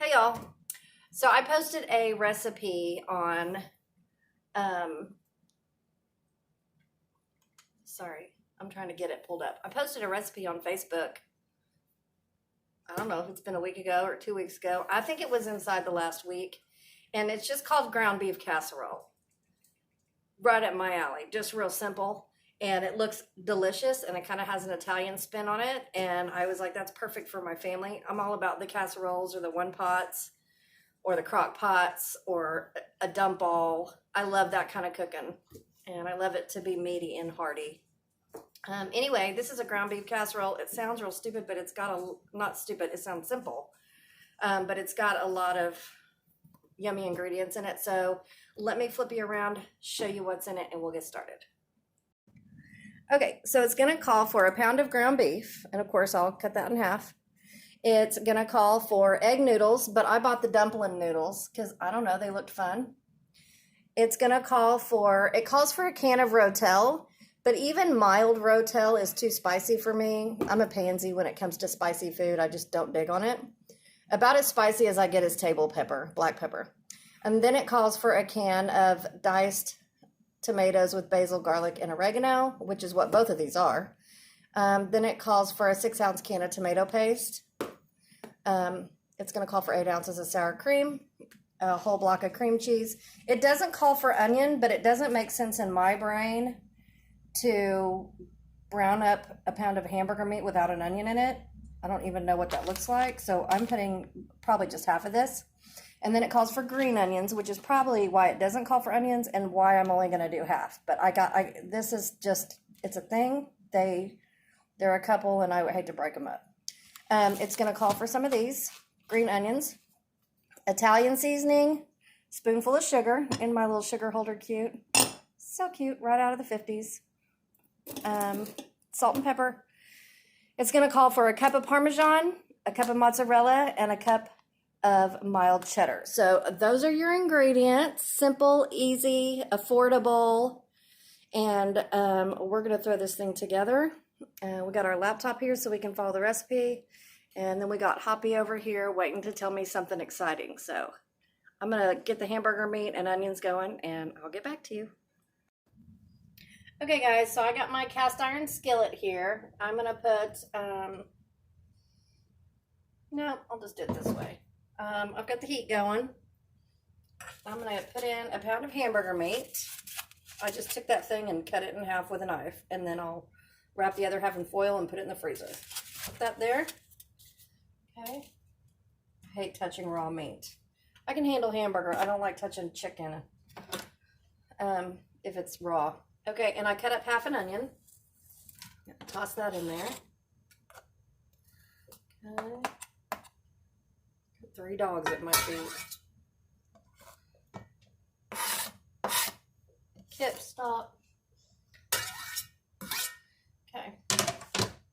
Hey y'all. So I posted a recipe on sorry, I'm trying to get it pulled up. I posted a recipe on Facebook. I don't know if it's been a week ago or 2 weeks ago. I think it was inside the last week. And it's just called ground beef casserole. Right up my alley. Just real simple. And it looks delicious and it kind of has an Italian spin on it. And I was like, that's perfect for my family. I'm all about the casseroles or the one pots or the crock pots or a dump all. I love that kind of cooking, and I love it to be meaty and hearty. Anyway, this is a ground beef casserole. It sounds real stupid, but it's got not stupid, it sounds simple, but it's got a lot of yummy ingredients in it. So let me flip you around, show you what's in it, and we'll get started. Okay, so it's gonna call for a pound of ground beef, and of course I'll cut that in half. It's gonna call for egg noodles, but I bought the dumpling noodles because I don't know, they looked fun. It calls for a can of Rotel, but even mild Rotel is too spicy for me. I'm a pansy when it comes to spicy food. I just don't dig on it. About as spicy as I get is table pepper, black pepper. And then it calls for a can of diced tomatoes with basil, garlic, and oregano, which is what both of these are. Then it calls for a 6-ounce can of tomato paste. It's going to call for 8 ounces of sour cream, a whole block of cream cheese. It doesn't call for onion, but it doesn't make sense in my brain to brown up a pound of hamburger meat without an onion in it. I don't even know what that looks like, so I'm putting probably just half of this. And then it calls for green onions, which is probably why it doesn't call for onions and why I'm only going to do half. But this is just, it's a thing. They're a couple, and I hate to break them up. It's going to call for some of these green onions, Italian seasoning, spoonful of sugar in my little sugar holder, cute. So cute, right out of the 50s. Salt and pepper. It's going to call for a cup of Parmesan, a cup of mozzarella, and a cup of mild cheddar. So those are your ingredients. Simple, easy, affordable. And we're going to throw this thing together. We got our laptop here so we can follow the recipe. And then we got Hoppy over here waiting to tell me something exciting. So I'm going to get the hamburger meat and onions going, and I'll get back to you. Okay, guys, so I got my cast iron skillet here. I'm going to put, no, I'll just do it this way. I've got the heat going. I'm going to put in a pound of hamburger meat. I just took that thing and cut it in half with a knife, and then I'll wrap the other half in foil and put it in the freezer. Put that there. Okay. I hate touching raw meat. I can handle hamburger. I don't like touching chicken if it's raw. Okay, and I cut up half an onion. Toss that in there. Okay. 3 dogs at my feet. Kip, stop. Okay.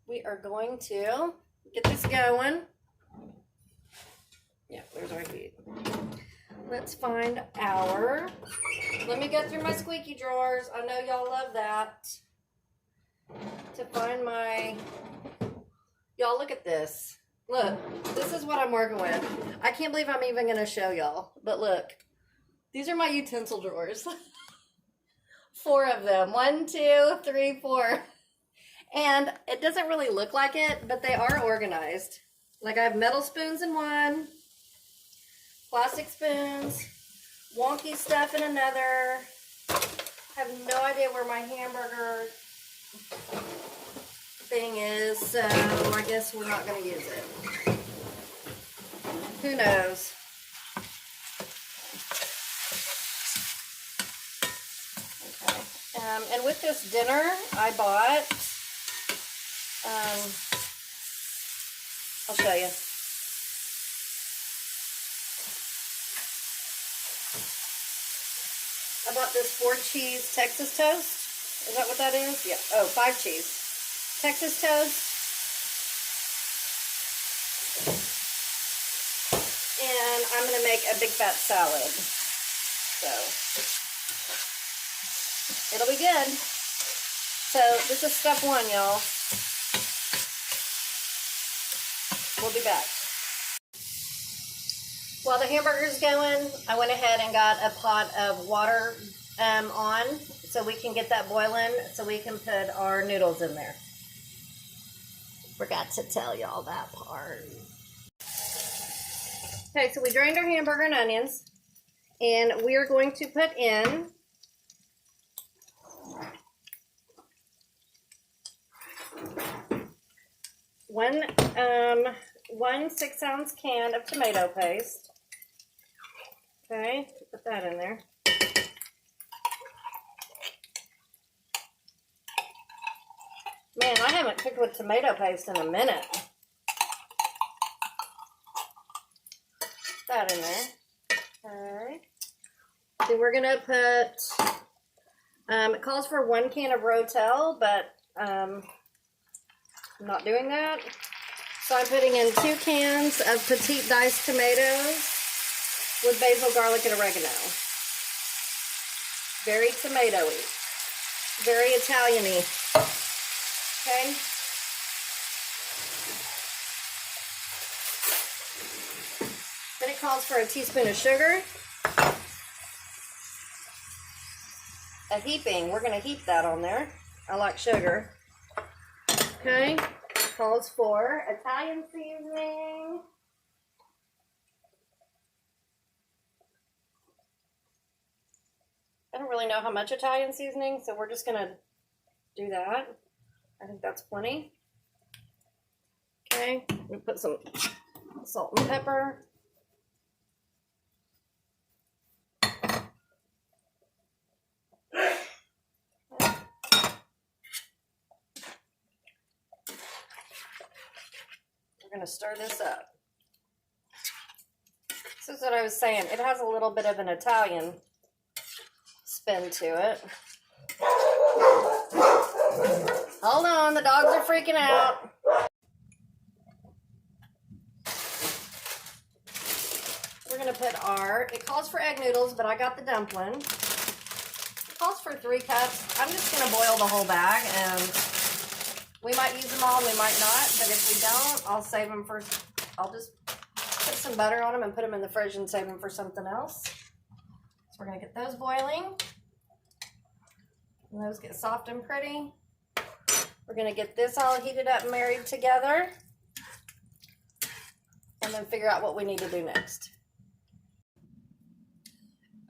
We are going to get this going. Yeah, there's our heat. Let's find let me go through my squeaky drawers. I know y'all love that. To find y'all look at this. Look, this is what I'm working with. I can't believe I'm even going to show y'all. But look, these are my utensil drawers. 4 of them. 1, 2, 3, 4. And it doesn't really look like it, but they are organized. Like I have metal spoons in one, plastic spoons, wonky stuff in another. I have no idea where my hamburger thing is, so I guess we're not going to use it. Who knows? Okay. And with this dinner, I bought, I'll show you. I bought this 4-cheese Texas toast. Is that what that is? Yeah. Oh, 5 cheese. Texas toast. And I'm going to make a big fat salad. So, it'll be good. So, this is step 1, y'all. We'll be back. While the hamburger's going, I went ahead and got a pot of water on so we can get that boiling so we can put our noodles in there. Forgot to tell y'all that part. Okay, so we drained our hamburger and onions, and we're going to put in one 6-ounce can of tomato paste. Okay, put that in there. Man, I haven't cooked with tomato paste in a minute. Put that in there. Okay. Then we're gonna put, it calls for 1 can of Rotel, but I'm not doing that. So I'm putting in 2 cans of petite diced tomatoes with basil, garlic, and oregano. Very tomatoey. Very Italian-y. Okay. Then it calls for a teaspoon of sugar. A heaping. We're going to heap that on there. I like sugar. Okay. Calls for Italian seasoning. I don't really know how much Italian seasoning, so we're just going to do that. I think that's plenty. Okay, I'm gonna put some salt and pepper. We're gonna stir this up. This is what I was saying. It has a little bit of an Italian spin to it. Hold on, the dogs are freaking out. We're gonna put it calls for egg noodles, but I got the dumpling. It calls for 3 cups. I'm just gonna boil the whole bag, and we might use them all, we might not, but if we don't, I'll save them for, I'll just put some butter on them and put them in the fridge and save them for something else. So we're gonna get those boiling. And those get soft and pretty. We're gonna get this all heated up and married together, and then figure out what we need to do next.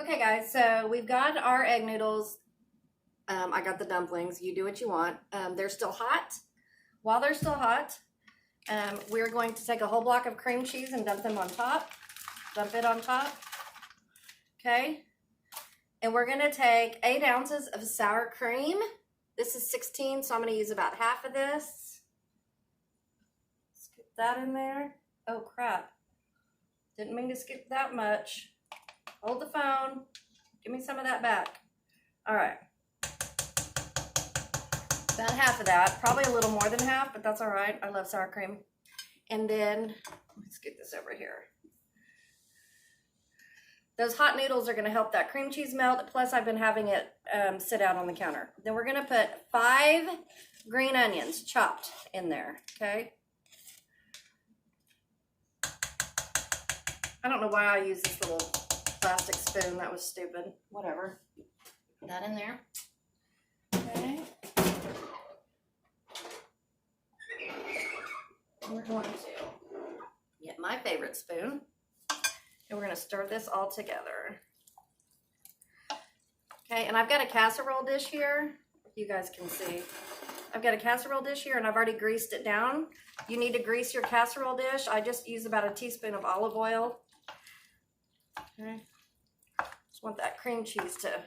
Okay guys, so we've got our egg noodles. I got the dumplings. You do what you want. They're still hot. While they're still hot, we're going to take a whole block of cream cheese and dump them on top. Dump it on top. Okay. And we're gonna take 8 ounces of sour cream. This is 16, so I'm gonna use about half of this. Skip that in there. Oh crap. Didn't mean to skip that much. Hold the phone. Give me some of that back. All right. About half of that. Probably a little more than half, but that's all right. I love sour cream. And then, let's get this over here. Those hot noodles are going to help that cream cheese melt. Plus, I've been having it sit out on the counter. Then we're going to put 5 green onions chopped in there, okay? I don't know why I use this little plastic spoon. That was stupid. Whatever. Put that in there. Okay. We're going to get my favorite spoon. And we're going to stir this all together. Okay, and I've got a casserole dish here. If you guys can see. I've got a casserole dish here, and I've already greased it down. You need to grease your casserole dish. I just use about a teaspoon of olive oil. Okay. Just want that cream cheese to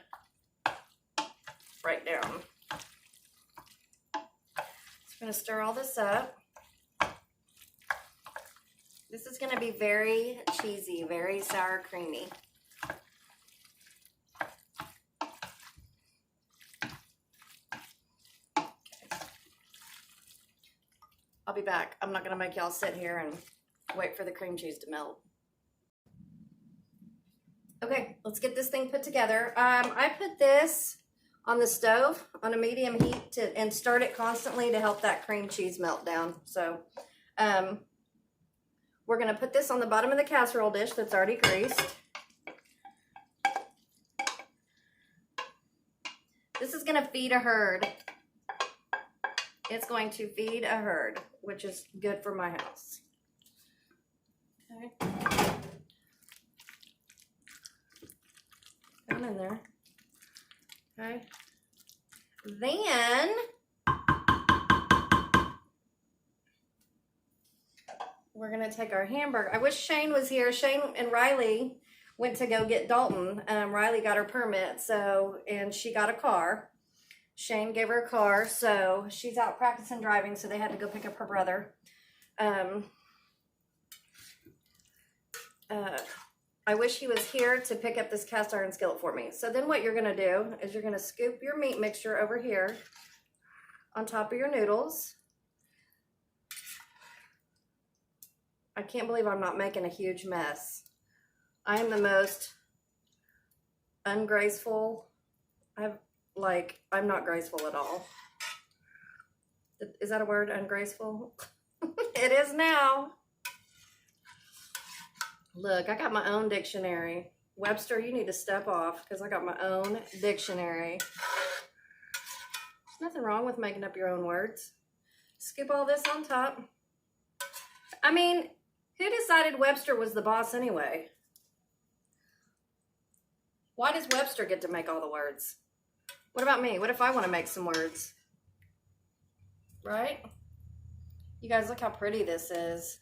break down. Just going to stir all this up. This is going to be very cheesy, very sour creamy. Okay. I'll be back. I'm not going to make y'all sit here and wait for the cream cheese to melt. Okay, let's get this thing put together. I put this on the stove on a medium heat and stirred it constantly to help that cream cheese melt down. So, We're gonna put this on the bottom of the casserole dish that's already greased. This is gonna feed a herd. It's going to feed a herd, which is good for my house. Okay. Down in there. Okay. Then we're gonna take our hamburger. I wish Shane was here. Shane and Riley went to go get Dalton. Riley got her permit, and she got a car. Shane gave her a car, so she's out practicing driving, so they had to go pick up her brother. I wish he was here to pick up this cast iron skillet for me. So then what you're gonna do is you're gonna scoop your meat mixture over here on top of your noodles. I can't believe I'm not making a huge mess. I am the most ungraceful. I'm not graceful at all. Is that a word, ungraceful? It is now. Look, I got my own dictionary. Webster, you need to step off because I got my own dictionary. There's nothing wrong with making up your own words. Scoop all this on top. I mean, who decided Webster was the boss anyway? Why does Webster get to make all the words? What about me? What if I want to make some words? Right? You guys, look how pretty this is.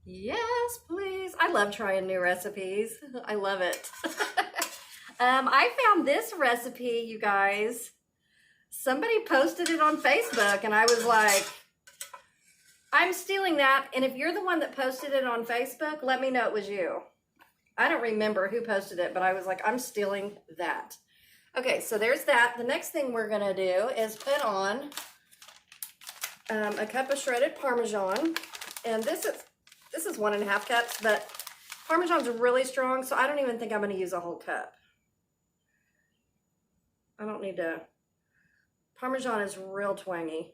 Yes, please. I love trying new recipes. I love it. I found this recipe, you guys. Somebody posted it on Facebook, and I was like, I'm stealing that. And if you're the one that posted it on Facebook, let me know it was you. I don't remember who posted it, but I was like, I'm stealing that. Okay, so there's that. The next thing we're gonna do is put on a cup of shredded Parmesan. And this is 1.5 cups, but Parmesan's really strong, so I don't even think I'm gonna use a whole cup. I don't need to. Parmesan is real twangy.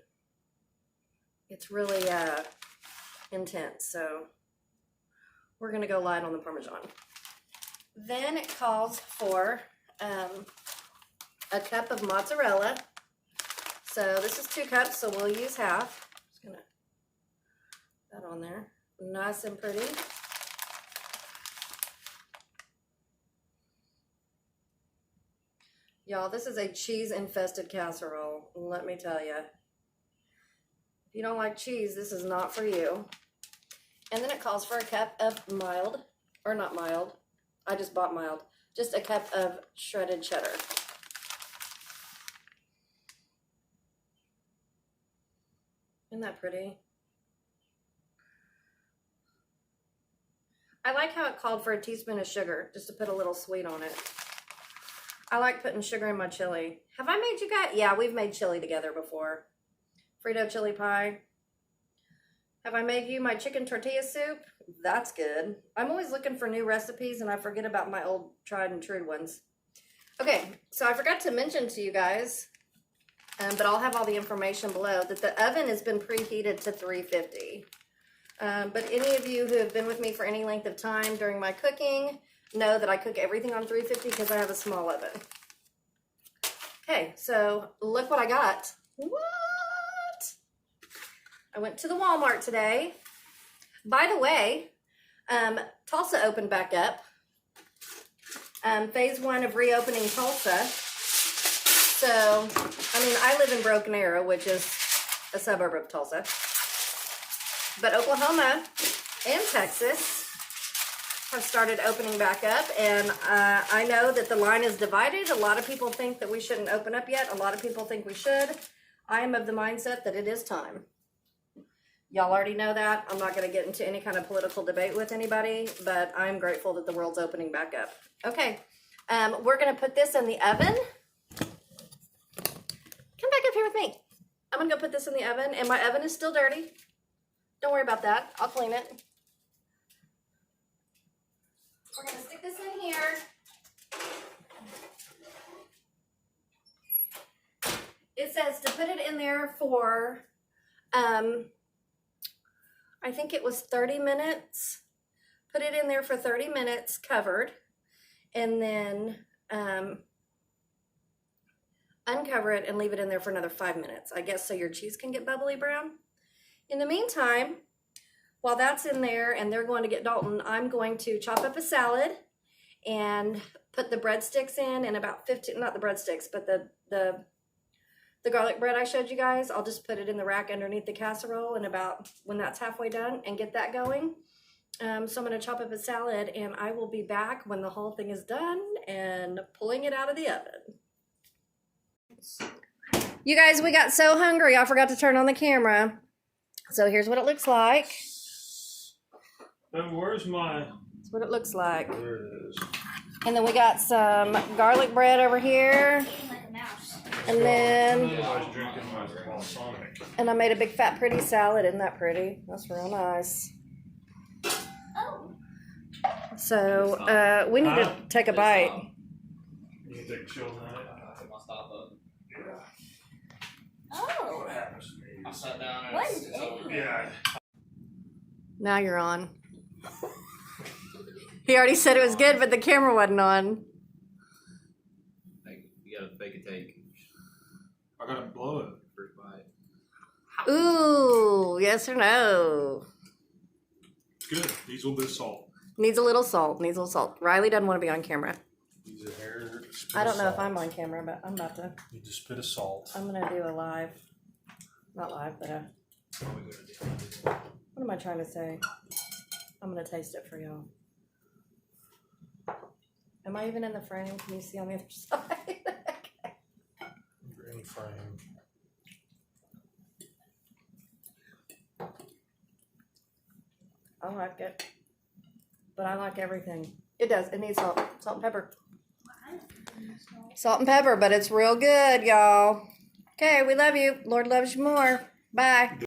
It's really intense, so we're gonna go light on the Parmesan. Then it calls for a cup of mozzarella. So this is 2 cups, so we'll use half. Just gonna put that on there, nice and pretty. Y'all, this is a cheese-infested casserole, let me tell you. If you don't like cheese, this is not for you. And then it calls for a cup of mild, or not mild, I just bought mild, just a cup of shredded cheddar. Isn't that pretty? I like how it called for a teaspoon of sugar, just to put a little sweet on it. I like putting sugar in my chili. Have I made you guys? Yeah, we've made chili together before. Frito chili pie. Have I made you my chicken tortilla soup? That's good. I'm always looking for new recipes and I forget about my old tried and true ones. Okay, so I forgot to mention to you guys, but I'll have all the information below, that the oven has been preheated to 350. But any of you who have been with me for any length of time during my cooking know that I cook everything on 350 because I have a small oven. Okay, so look what I got. What? I went to the Walmart today. By the way, Tulsa opened back up. Phase 1 of reopening Tulsa. So, I mean, I live in Broken Arrow, which is a suburb of Tulsa. But Oklahoma and Texas have started opening back up, and I know that the line is divided. A lot of people think that we shouldn't open up yet. A lot of people think we should. I am of the mindset that it is time. Y'all already know that. I'm not going to get into any kind of political debate with anybody, but I'm grateful that the world's opening back up. Okay, we're going to put this in the oven. Come back up here with me. I'm going to go put this in the oven, and my oven is still dirty. Don't worry about that. I'll clean it. We're going to stick this in here. It says to put it in there for I think it was 30 minutes. Put it in there for 30 minutes covered, and then uncover it and leave it in there for another 5 minutes, I guess, so your cheese can get bubbly brown. In the meantime, while that's in there and they're going to get Dalton, I'm going to chop up a salad and put the breadsticks in about 15, not the breadsticks, but the garlic bread I showed you guys. I'll just put it in the rack underneath the casserole and about when that's halfway done and get that going. So I'm going to chop up a salad, and I will be back when the whole thing is done and pulling it out of the oven. You guys, we got so hungry, I forgot to turn on the camera. So here's what it looks like. And where's my... That's what it looks like. There it is. And then we got some garlic bread over here. And then... And I made a big fat pretty salad. Isn't that pretty? That's real nice. So, we need to take a bite. You can take a chill on it. Oh. What happens to me? I sat down and What is it? Yeah. Now you're on. He already said it was good, but the camera wasn't on. You gotta fake a take. I gotta blow it. First bite. Ooh, yes or no? Good. Needs a little bit of salt. Needs a little salt. Needs a little salt. Riley doesn't want to be on camera. Needs a hair. I don't know if I'm on camera, but I'm about to. Need a spit of salt. I'm gonna do a live. Not live, but what am I trying to say? I'm gonna taste it for y'all. Am I even in the frame? Can you see on the other side? Okay. You're in frame. I like it. But I like everything. It does. It needs salt. Salt and pepper. Salt and pepper, but it's real good, y'all. Okay, we love you. Lord loves you more. Bye.